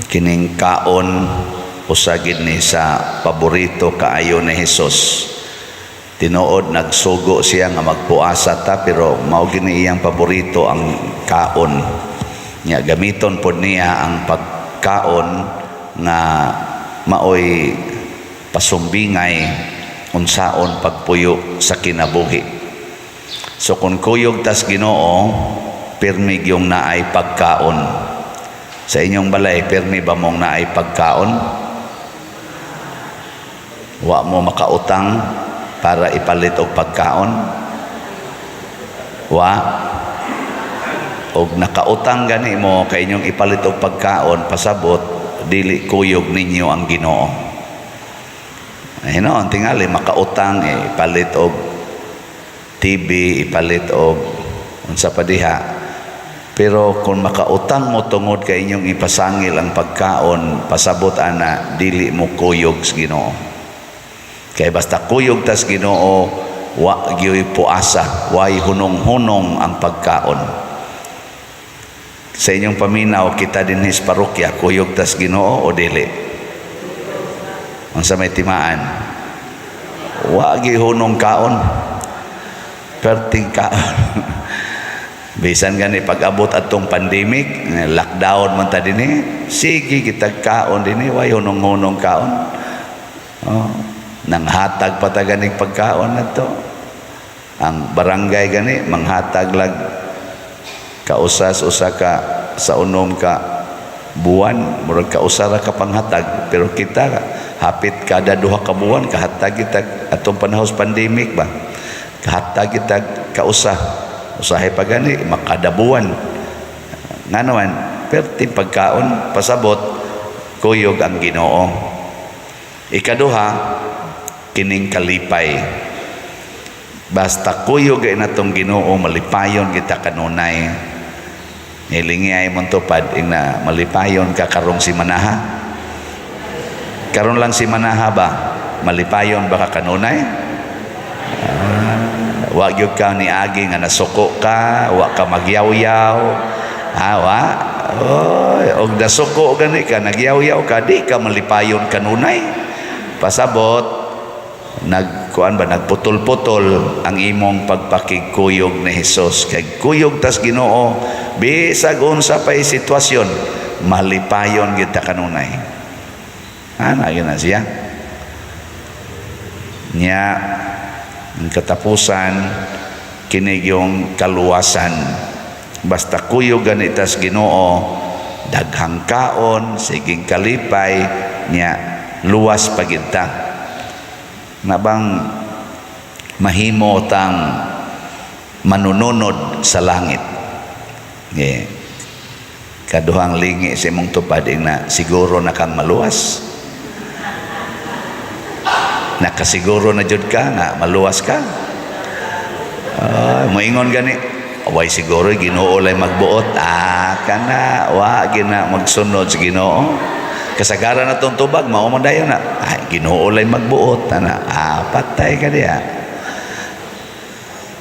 Kining kaon usagid ni sa paborito kaayo ni Hesus. Tinuod nagsugo siya nga magpuasa ta, pero mao gini iyang paborito ang kaon. Nya gamiton pod niya ang pagkaon nga maoy pasumbingay unsaon pagpuyo sa kinabuhi. So kung kuyog tas Ginoo, pirmi yung naay pagkaon. Sa inyong balay, pirmi ba mong naay pagkaon? Wa mo makautang para ipalit og pagkaon? Wa? Og nakautang gani mo kay inyong ipalit og pagkaon, pasabot dili kuyog ninyo ang Ginoo. Ay no, tingali makautang ipalit og TV, ipalit og unsa pa diha. Pero kung makautang mo tungod kay inyong ipasangil ang pagkaon, pasabot ana dili mo kuyog sa Ginoo. Kay basta kuyog tas Ginoo, wa gyud puasa, way hunong-hunong ang pagkaon. Sa inyong paminaw, kita din sa parokya, kuyog tas Ginoo o dili? Unsa may timaan? Wa gyud hunong kaon. Perting kaon. Bisan gani pag-abot atong pandemic, lockdown man ta dinhi, sige kita kaon dinhi, way hunong-hunong kaon. Nanghatag pa ta ganing pagkaon nato. Ang barangay gani manghatag lag kausas-usa ka sa unom ka buwan, murag kausara ka panghatag, pero kita hapit kada duha ka buwan kahatag kita atong panahos pandemic ba. Kahatag kita kausa usahay pa gani makadabuan nga naman perti pagkaon pasabot kuyog ang Ginoo. Ikaduha, kining kalipay. Basta kuyog ay natong Ginoo, malipayon kita kanunay. Hilingi ay mong tupad na malipayon ka karong si manaha. Karon lang si manaha ba malipayon ba ka kanunay? Wa gyud ka ni agi nga nasuko ka, wa ka magyaw-yaw. Wa. Og nasuko gani ka, nagyaw-yaw ka, di ka malipayon kanunay. Pasabot nagputol-putol ang imong pagpakigkuyog ni Hesus. Kay kuyog tas Ginoo, bisag unsa pay sitwasyon, malipayon gyud ta kanunay. Ana gyud na siya. Nya ang katapusan, kinig yung kaluwasan. Basta kuyog ganitas Ginoo, daghang kaon, siging kalipay, niya luwas paginta. Nabang mahimo tang manununod sa langit. Kaduhang lingi sa imong tupad na siguro na kang maluwas. Nakasiguro na jud ka nga maluwas ka. Moingon gani, away siguro Ginoo lay magbuot. Kana wa gina magsunod sa Ginoo. Kasagaran na tong tubag mao man dayon na. Ginoo lay magbuot ana. Patay ka diha.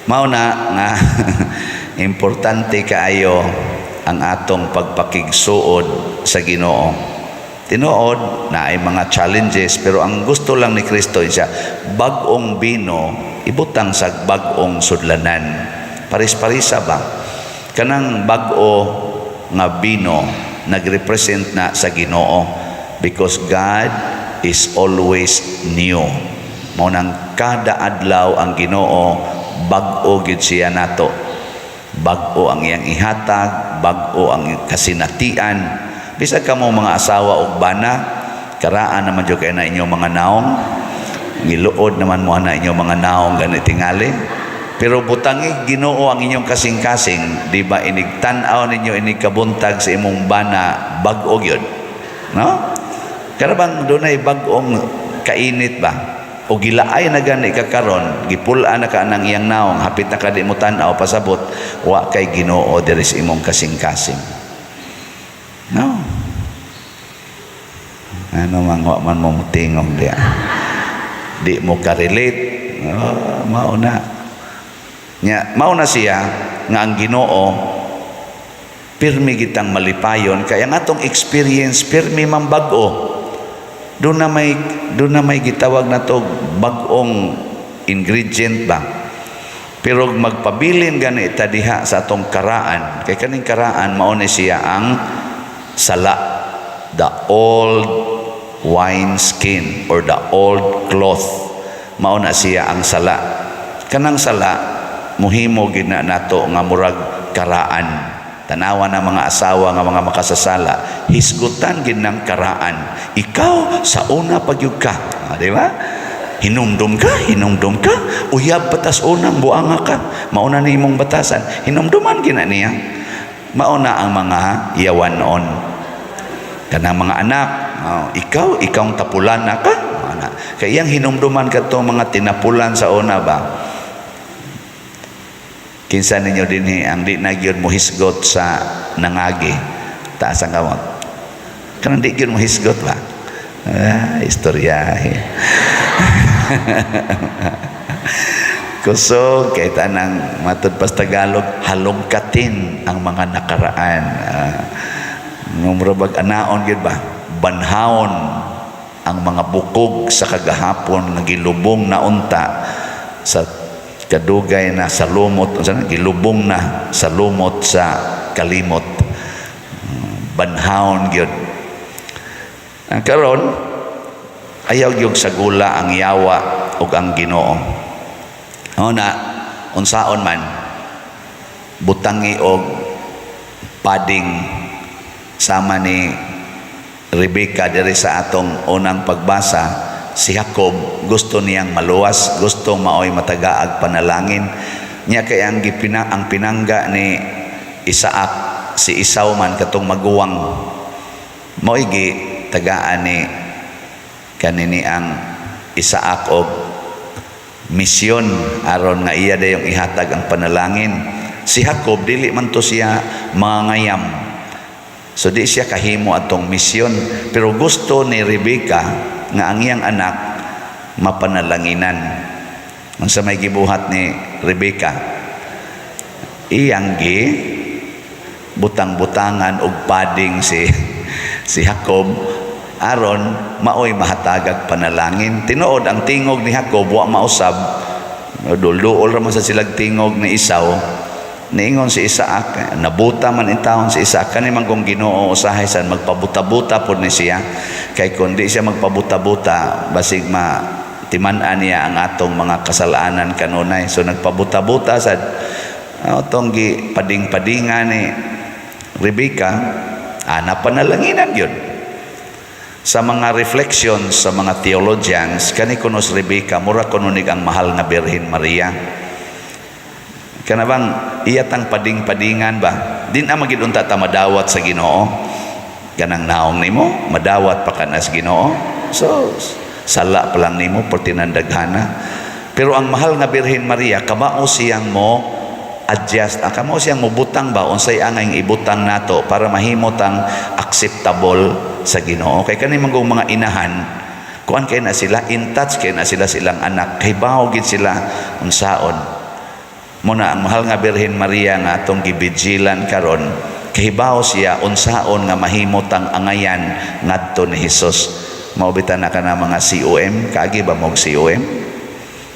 Mao na nga importante kaayo ang atong pagpakigsuod sa Ginoo. Tinuod na ay mga challenges, pero ang gusto lang ni Kristo siya bag-ong bino ibutang sa bag-ong sudlanan. Paris-parisa ba? Kanang bag-o nga bino nagrepresent na sa Ginoo, because God is always new. Mao nang kada adlaw ang Ginoo bag-o gid siya nato. Bag-o ang iyang ihatag, bag-o ang kasinatian. Bisag ka mo mga asawa o bana, karaan naman dyan kayo na inyong mga naong, giluod naman mo na inyong mga naong ganit tingali. Pero butangi Ginoo ang inyong kasing-kasing, di ba inigtanaw ninyo inigkabuntag sa imong bana bag-o yun? No? Karabang doon ay bag-ong kainit ba? O gilaay na gani kakaron, gipulaan na ka ng iyang naong, hapit na ka di mo tanaw, pasabot, wa kay Ginoo diri sa imong kasing-kasing. No. Ano man mo mutingog diya. Di mo ka-relate. Mauna. Nya, mauna siya nga ang Ginoo pirmi gitang malipayon kaya ang atong experience pirmi mambago. Doon na may gitawag na to bagong ingredient ba. Pero magpabilin gani diha sa atong karaan. Kay kaning karaan mao ni siya ang sala, the old wine skin or the old cloth. Mao na siya ang sala. Kanang sala muhimo gid na nato nga murag karaan. Tanawa na mga asawa nga mga makasasala, hisgutan gid ng karaan. Ikaw sa una pagyud ka, di ba? Hinumdum ka, uyab batas unang buanga ka, mauna ni imong batasan, hinumduman gina niya. Mauna ang mga yawan noon. Kanang mga anak, ikaw ang tapulan na ka. Kaya yang hinumduman ka to mga tinapulan sa una ba? Kinsa ninyo din ang di na gyud mo hisgot sa nangagi. Taas ang kamot. Kanang di gyud mo hisgot ba? Istorya. Kusog kay tanang matud pas Tagalog halongkatin ang mga nakaraan. Ngumrabag anaon gyud ba? Banhaon ang mga bukog sa kagahapon nga gilubong na unta sa kadugay na sa lumot, gilubong na sa lumot sa kalimot. Banhaon gyud. Ang karon ayaw gyud sa gula ang yawa ug ang Ginoo. Na unsaon man butangi og pading sama ni Rebecca diri sa atong unang pagbasa. Si Jacob gusto niyang maluwas, gusto maoy matagaag panalangin niya kay ang pinangga ni Isaac si Esau man katong maguwang maoy gi tagaan ni kanini ang Isaac og misyon aron nga iya dayong ihatag ang panalangin. Si Jacob dili man to siya mangayam, so di siya kahimo atong misyon, pero gusto ni Rebecca nga ang iyang anak mapanalanginan. Ang sa may gibuhat ni Rebecca, iyang gi butang-butangan og pading si Jacob aron maoy mahatagag panalangin. Tinuod ang tingog ni Jacob wa mausab, dul-duol ra man sa silag tingog ni Esau. Niingon si Isaac, nabuta man intawon si Isaac, kani man kung Ginoo usahay san magpabuta-buta pod ni siya. Kay kundi siya magpabuta-buta, basig timan-an niya ang atong mga kasalanan kanunay. So nagpabuta-buta sad atong gi pading-padingan ni Rebecca, napanalanginan yun. Sa mga reflections sa mga theologians, kani kunos Rebecca mura kununig ang mahal nga Birhen Maria. Kana bang iyatang pading-padingan ba? Din na magidunta ta madawat sa Ginoo. Ganang naong nimo, madawat pa kana sa Ginoo. So sala pa lang nimo pertinandaghana. Pero ang mahal nga Birhen Maria, kamao siyang mo adjust, kamao siyang mo butang ba unsay angay ibutang nato para mahimo tang acceptable sa Ginoo. Kay kani mangong mga inahan, kuan kay na sila in touch kay na sila silang anak, kay bawo gid sila unsaon. Muna ang mahal nga Birhen Maria nga atong gibijilan karon, kahibaw siya unsaon nga mahimot ang angayan ngadto ni Hesus. Maubitan na ka na mga COM, kaagi ba mong COM?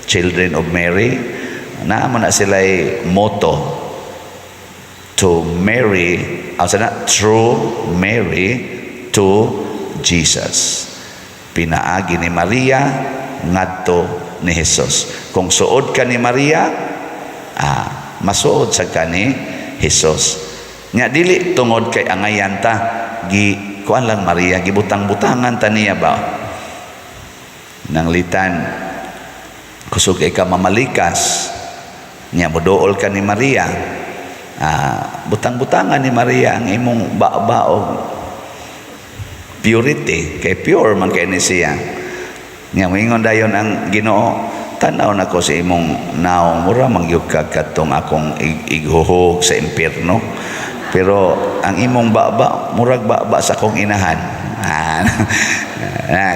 Children of Mary. Naamo na sila'y motto, to Mary, through Mary to Jesus. Pinaagi ni Maria ngadto ni Hesus. Kung suod ka ni Maria, masuod sa kani Hesus. Nya dili tungod kay angayan ta kuan lang Maria, gibutang-butangan ta niya ba nang litan kusog kay ka mamalikas nya moduol ka ni Maria. Butang-butangan ni Maria ang imong baog purity, kay pure man kay ni siya. Nya moingon dayon ang Ginoo, tanaw na ko sa imong naong mura mangyug ka katong akong ighuhog sa impyerno, pero ang imong baba murag baba sa akong inahan.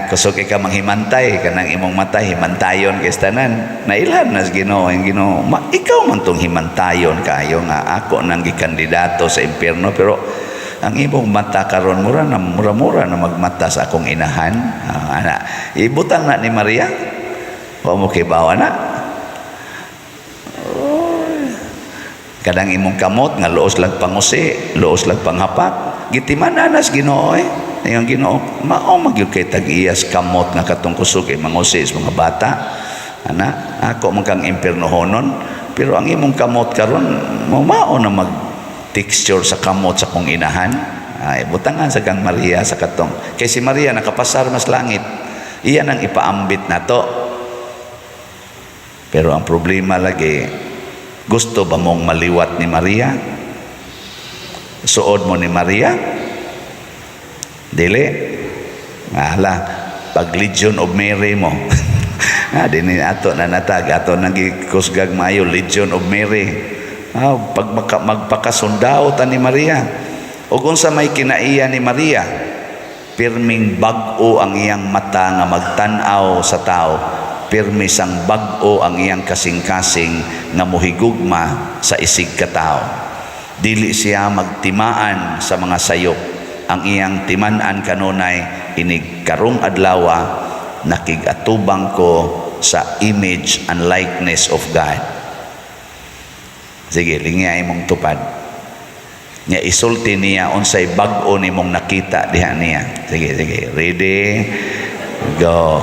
Kusog ka manghimantay kanang imong mata himantayon kay tanan. Nailan nas Ginoo, ang Ginoo, ikaw man tong himantayon kayo nga ako nang gikandidato sa impyerno, pero ang imong mata karon mura na magmata sa akong inahan. Ibutang na ni Maria. Wa mo kibawa na. Kadang imong kamot nga luos lag pangusi, luos lag panghapak, gitimanan nas Ginoo Ang Ginoo, mao magyud kay tag-iyas kamot nga katong kusog kay mangusi sa mga bata. Ako man kang impiernohonon, pero ang imong kamot karon mao na mag texture sa kamot sa kong inahan. Butangan sa kang Maria sa katong. Kay si Maria nakapasar mas langit. Iyan ang ipaambit nato. Pero ang problema lagi, gusto ba mong maliwat ni Maria? Suod mo ni Maria? Dili. Pag Legion of Mary mo. Dini ato na natag, ato nang gikusgag maayo, Legion of Mary. Pag magpakasundao ta ni Maria. O kung sa may kinaiya ni Maria, pirming bag-o ang iyang mata nga magtan-aw sa tao. Pirmi sang bag-o ang iyang kasing-kasing nga muhigugma sa isig ka tao. Dili siya magtimaan sa mga sayop. Ang iyang timan-an kanunay inig karong adlawa nakigatubang ko sa image and likeness of God. Sige, lingya imong tupad. Nya isulti niya unsay bag-o nimong nakita diha niya. Sige, ready, go.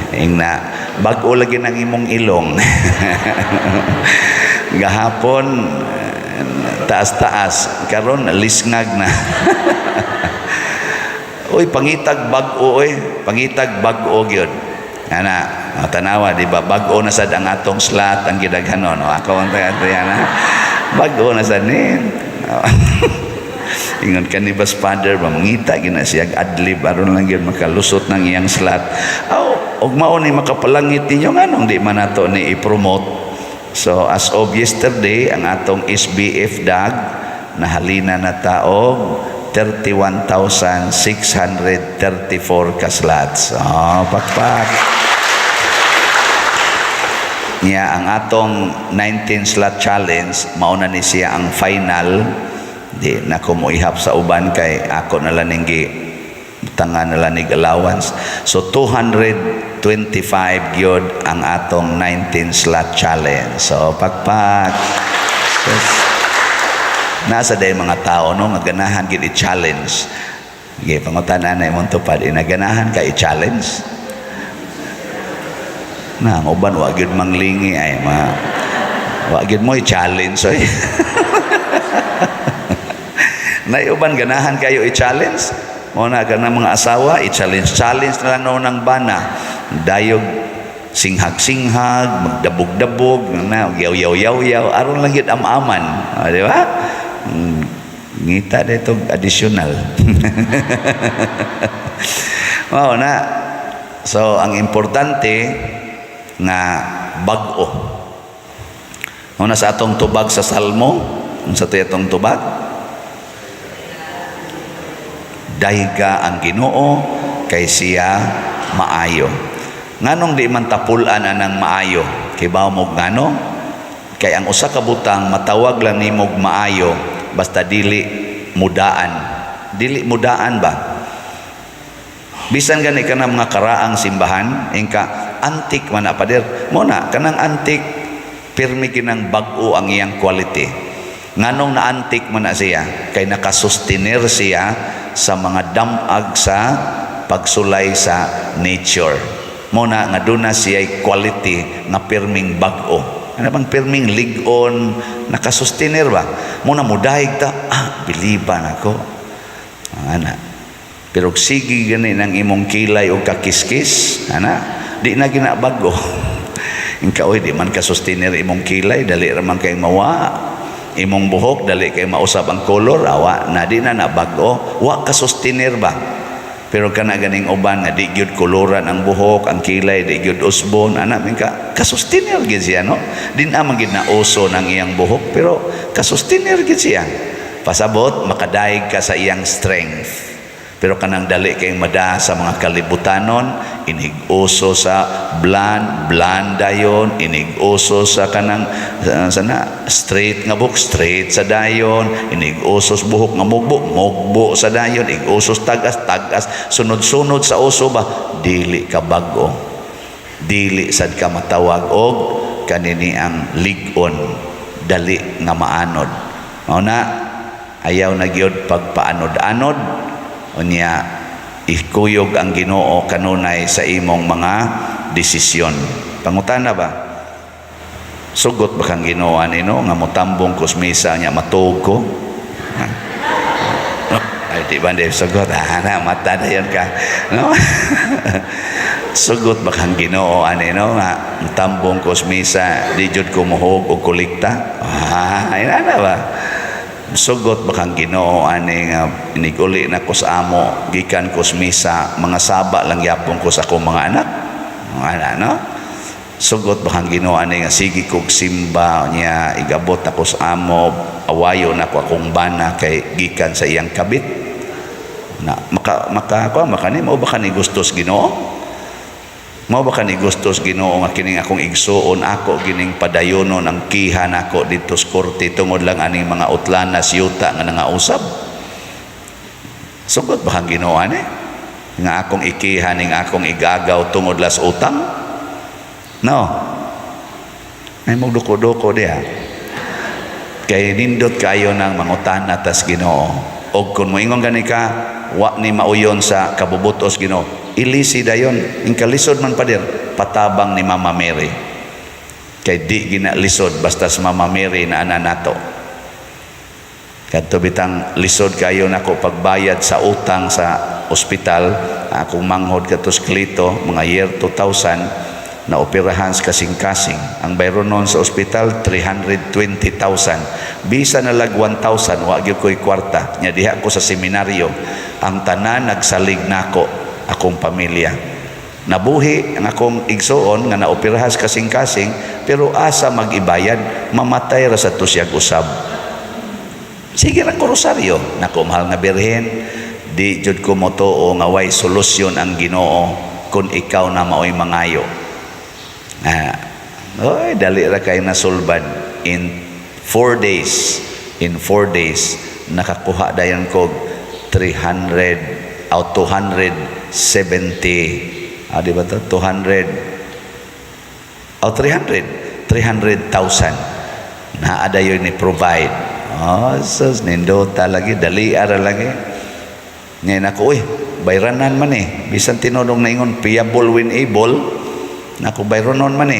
Ingna bag-o lagi ng imong ilong. Gahapon taas-taas, karon lisngag na. Uy, pangitag bag-o pangitag bag-o gyud. Tanawa di ba, bag-o na sad ang atong slot ang gidaghanon. Ako ang taga-tayan bag-o na sad ni. Ingon kanibas father mangita gina siya adlib aron lang gyud makalusot ng iyang slot. Og mao ni makapalangit ninyo nganong di man nato ni i-promote. So as of yesterday ang atong SBF DAG nahalina na taog 31,634 ka slots. Pakpak. Niya ang atong 19 slot challenge mao na ni siya ang final. Di na ko mo ihap sa uban kay ako na lang tangan na lang allowance. So 225 gyud ang atong 19 slot challenge. So pakpak. Yes. Nasa day mga tao no nga ganahan gid i-challenge. Gi pangutanan na imong tupad inaganahan ka i-challenge. Na ang uban wa gyud manglingi ay wa gyud mo i-challenge oy. Na uban ganahan kayo i-challenge. Muna ka ng mga asawa, i-challenge na lang noon ng bana. Dayog, singhag-singhag, magdabog-dabog, yaw-yaw-yaw, aron lang yun am-aman. Di ba? Ngita na itong additional. So, ang importante nga bag-o. Muna sa atong tubag sa Salmo, sa itong tubag, dahiga ang Ginoo kay siya maayo. Nganong di man tapulan anang maayo? Kibaw mo ngano? Kay ang usa ka butang matawag lang nimog maayo basta dili mudaan. Dili mudaan ba? Bisan gani ka na mga karaang simbahan, ingka antik man na pader. Muna kanang antik pirmi kinang bag-o ang iyang quality. Nganong na antik man na siya kay nakasustenir siya sa mga damag sa pagsulay sa nature. Muna nga duna siya quality nga pirming bag-o. Ano bang pirming ligon nakasustenir ba? Muna mudahig ta, biliban ako. Pero sige gani ng imong kilay o kakiskis, di na ginabago. Ingkaoy di man kasustenir imong kilay, dali raman kay mawa. Imong buhok dali kay mausap ang kolor awa na di na nabago wa kasustenir ba. Pero kana ganing uban nga di gyud koloran ang buhok, ang kilay di gyud usbon, min ka kasustenir gid siya no. Din man gid na uso ng iyang buhok pero kasustenir gid siya. Pasabot makadaig ka sa iyang strength. Pero kanang dali kayong mada sa mga kalibutanon, inig-uso sa blanda yon, inig-uso sa kanang sana straight nga buhok, straight sa dayon, inig-uso sa buhok nga mugbo sa dayon, ig-usos tagas, sunod-sunod sa uso ba, dili ka bago. Dili sad ka matawag og kanini ang ligon, dali nga maanod. Mao na ayaw na gyud pagpaanod-anod. Unya ikuyog ang Ginoo kanunay sa imong mga desisyon. Pangutana ba? Sugot ba kang Ginoo nino nga motambong kusmisa nya matuog ko? Ay di ba hindi sugot? Na mata na yan ka. No? Sugot ba kang Ginoo nino nga motambong kusmisa di jud ko muhog og kolekta? Ay na ba? Sugot ba kang Ginoo ani nga iniguli na ko sa amo gikan ko sa misa, mga saba lang yapon ko sa akong mga anak, no? Sugot ba kang Ginoo ani nga sige kog simba niya igabot ako sa amo, awayo na ko akong bana kay gikan sa iyang kabit na makani mao ba kani gustos Ginoo? Mao ba kani gustos Ginoo nga kining akong igsuon ako gining padayonon ang kihan ako dito sa korte tungod lang aning mga utlanas yuta nga nangausap? Sugot ba kang Ginoo ani nga akong ikihan ning akong igagaw tungod las utang? No. Ay magduko-duko diha. Kay nindot kayo ng mangutana tas Ginoo. Og kun moingon gani ka wa ni mauyon sa kabubutos Ginoo, ilisi dayon ingkalisod man padir patabang ni Mama Mary kay di ginalisod basta sa Mama Mary na ana nato kadto bitang lisod kayo nako pagbayad sa utang sa ospital. Akong manghod katos Klito mga year 2000 na operahan sa kasing-kasing ang bayron non sa ospital 320,000 bisa na lag 1,000 wa gyud koy kwarta nya diha ko sa seminaryo ang tanan nagsalig nako akong pamilya. Nabuhi ang akong igsuon nga naoperahan sa kasing-kasing pero asa mag-ibayad mamatay ra sa tusyag usab. Sige ra ko rosaryo nako mahal nga birhen, di jud ko motuo nga way solusyon ang Ginoo kun ikaw na maoy mangayo. Oy dali ra kay nasulbad in 4 days. In 4 days nakakuha dayon ko 300 out 270 di ba to 200 o 300,000 na adayon ni provide. Sus nindota lagi dali ara lagi ngayon ako bayranan man bisan tinudong na ingon payable when able nako bayronon man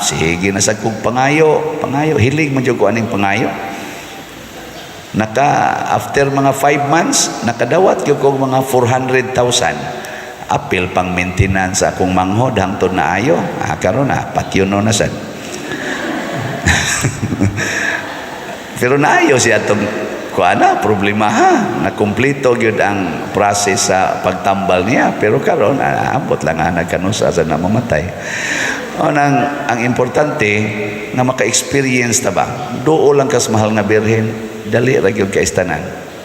sige na sa kong pangayo hilig man jud ko aning pangayo. After mga 5 months nakadawat gyud ko mga 400,000 apil pang maintenance akong manghod hangtod na ayo karon patyono na sad. Pero naayo siya atong kuana problema na kumpleto gyud ang process sa pagtambal niya pero karon abot lang nagkanusa sa namamatay. Ang importante nga maka-experience ta ba duol lang kas mahal nga birhen dali ra gyud ka istanan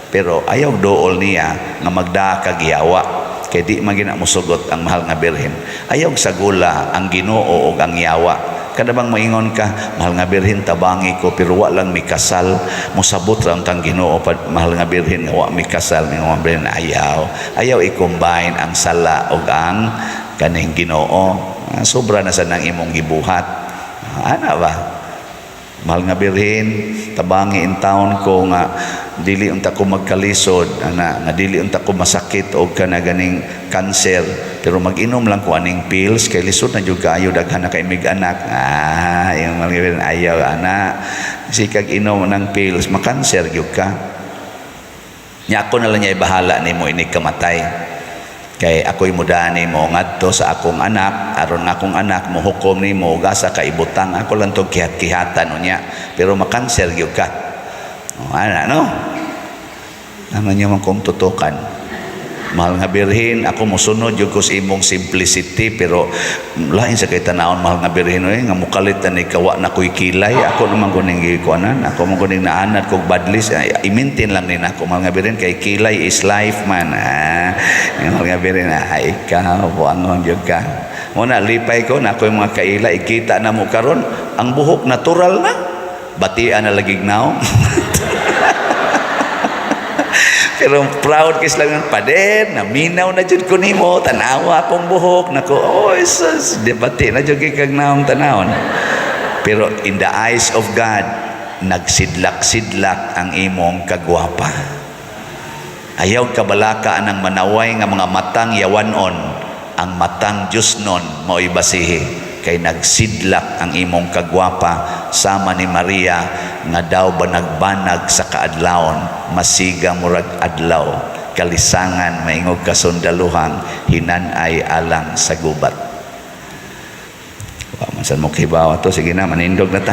pero ayaw duol niya nga magdaa ka giyawa kay di man gina mosugot ang mahal nga birhen. Ayaw sagula ang Ginoo ug ang yawa. Kada bang maingon ka mahal nga birhen tabangi ko pero wa lang mikasal mosabot ra ang Ginoo mahal nga birhen nga wa mikasal ning mga birhen ayaw i-combine ang sala ug ang kaning Ginoo. Sobra na sa nang imong gibuhat ana ba mahal nga birhen tabangi in town ko nga dili unta ko magkalisod nga dili unta ko masakit og kana ganing cancer pero mag-inom lang ko aning pills kay lisod na jud kaayo daghan na kay mig anak yung mahal nga birhen ayaw ana sikag inom ng pills makanser gyud ka nya ako na lang niya bahala nimo ini kamatay kay ako'y mudani mo ngadto sa akong anak aron akong anak mo hukom nimo gasa ka ibutang ako lang to kihat-kihatan unya pero makanser gyud ka ano ano niyo man kong tutukan Mahal nga birhen, ako musunod yung kus imong simplicity, pero lain sa kay tanawon mahal nga birhen, nga mukalit na ni kawa na ko'y kilay, ako naman kuning gikuanan, ako naman kuning naanad kong badlis, i-maintain lang din ako, mahal nga birhen, kay kilay is life man, mahal nga birhen, ikaw, buangon yun ka. Muna, lipay ko na ako yung mga kaila, ikita na mo karon, ang buhok natural na, batian na lagig now. Pero proud kis lang ng paden, naminaw na jud ko nimo, tanawa akong buhok, nako, oh, sus, debate na jud kag naong tanawon. Pero in the eyes of God, nagsidlak-sidlak ang imong kagwapa. Ayaw kabalaka anang manaway nga mga matang yawanon, ang matang Diyos nun mo ibasihi. Kay nagsidlak ang imong kagwapa sama ni Maria nga daw ba nagbanag sa kaadlawon, masiga murag adlaw, kalisangan maingog kasundaluhang, hinanay alang sa gubat. Masan mo kibawa to, sige na, manindog na ta.